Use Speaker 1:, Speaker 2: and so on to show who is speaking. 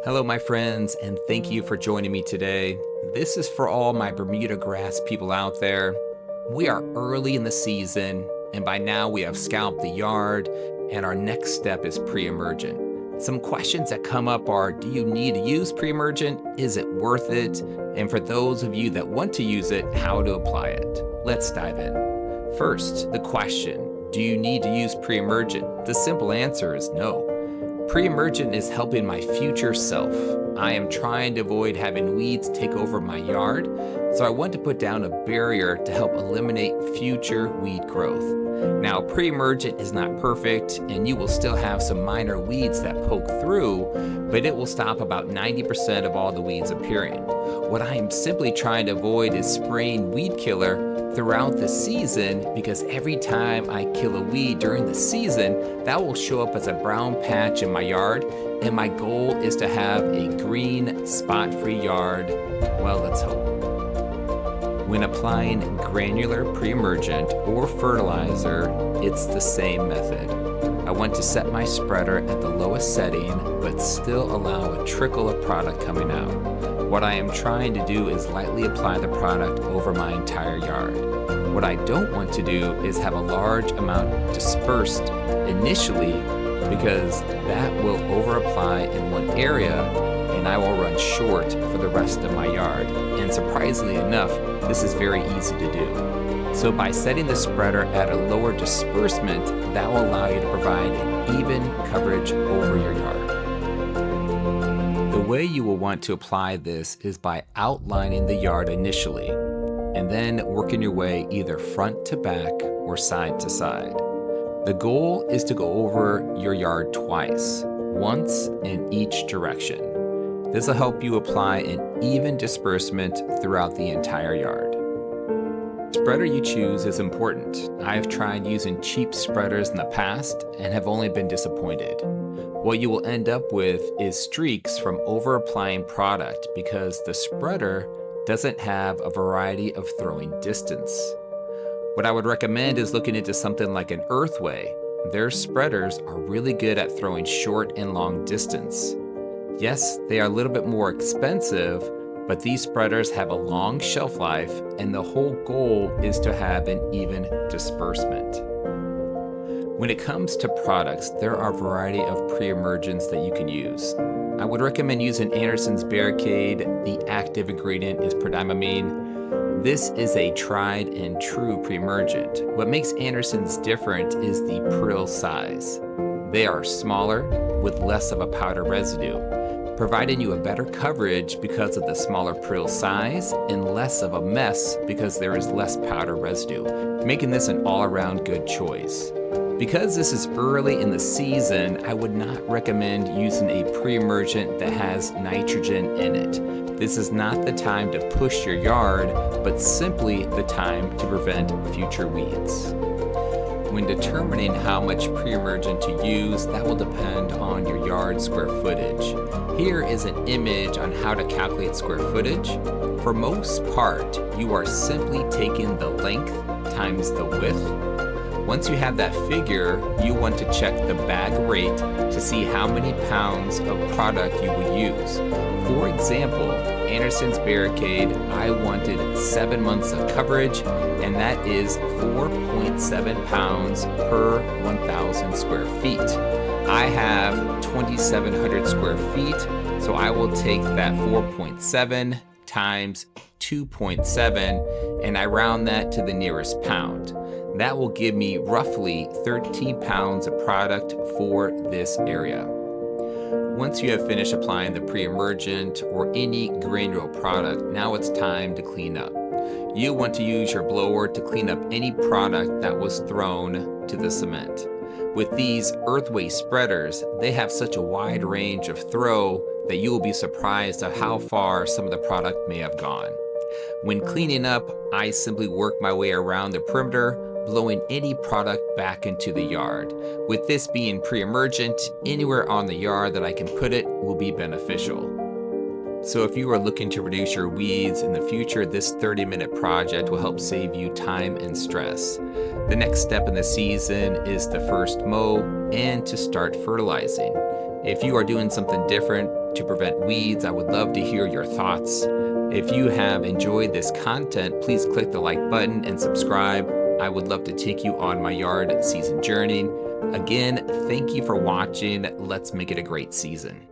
Speaker 1: Hello, my friends, and thank you for joining me today. This is for all my Bermuda grass people out there. We are early in the season, and by now we have scalped the yard, and our next step is pre-emergent. Some questions that come up are, do you need to use pre-emergent? Is it worth it? And for those of you that want to use it, how to apply it. Let's dive in. First, the question, do you need to use pre-emergent? The simple answer is no. Pre-emergent is helping my future self. I am trying to avoid having weeds take over my yard, so I want to put down a barrier to help eliminate future weed growth. Now, pre-emergent is not perfect, and you will still have some minor weeds that poke through, but it will stop about 90% of all the weeds appearing. What I am simply trying to avoid is spraying weed killer throughout the season, because every time I kill a weed during the season, that will show up as a brown patch in my yard, and my goal is to have a green, spot-free yard. Well, let's hope. When applying granular pre-emergent or fertilizer, it's the same method. I want to set my spreader at the lowest setting, but still allow a trickle of product coming out. What I am trying to do is lightly apply the product over my entire yard. What I don't want to do is have a large amount dispersed initially, because that will over-apply in one area and I will run short for the rest of my yard. And surprisingly enough, this is very easy to do. So by setting the spreader at a lower disbursement, that will allow you to provide an even coverage over your yard. The way you will want to apply this is by outlining the yard initially, and then working your way either front to back or side to side. The goal is to go over your yard twice, once in each direction. This will help you apply an even disbursement throughout the entire yard. The spreader you choose is important. I've tried using cheap spreaders in the past and have only been disappointed. What you will end up with is streaks from over-applying product because the spreader doesn't have a variety of throwing distance. What I would recommend is looking into something like an Earthway. Their spreaders are really good at throwing short and long distance. Yes, they are a little bit more expensive, but these spreaders have a long shelf life, and the whole goal is to have an even disbursement. When it comes to products, there are a variety of pre-emergents that you can use. I would recommend using Andersons Barricade. The active ingredient is Prodiamine. This is a tried and true pre-emergent. What makes Andersons different is the prill size. They are smaller with less of a powder residue, providing you a better coverage because of the smaller prill size and less of a mess because there is less powder residue, making this an all-around good choice. Because this is early in the season, I would not recommend using a pre-emergent that has nitrogen in it. This is not the time to push your yard, but simply the time to prevent future weeds. When determining how much pre-emergent to use, that will depend on your yard square footage. Here is an image on how to calculate square footage. For most part, you are simply taking the length times the width. Once you have that figure, you want to check the bag rate to see how many pounds of product you will use. For example, Andersons Barricade, I wanted 7 months of coverage, and that is 4.7 pounds per 1,000 square feet. I have 2,700 square feet, so I will take that 4.7 times 2.7, and I round that to the nearest pound. That will give me roughly 13 pounds of product for this area. Once you have finished applying the pre-emergent or any granular product, now it's time to clean up. You want to use your blower to clean up any product that was thrown to the cement. With these Earthway spreaders, they have such a wide range of throw that you will be surprised at how far some of the product may have gone. When cleaning up, I simply work my way around the perimeter, blowing any product back into the yard. With this being pre-emergent, anywhere on the yard that I can put it will be beneficial. So if you are looking to reduce your weeds in the future, this 30-minute project will help save you time and stress. The next step in the season is to first mow and to start fertilizing. If you are doing something different, to prevent weeds. I would love to hear your thoughts. If you have enjoyed this content, please click the like button and subscribe. I would love to take you on my yard season journey. Again, thank you for watching. Let's make it a great season.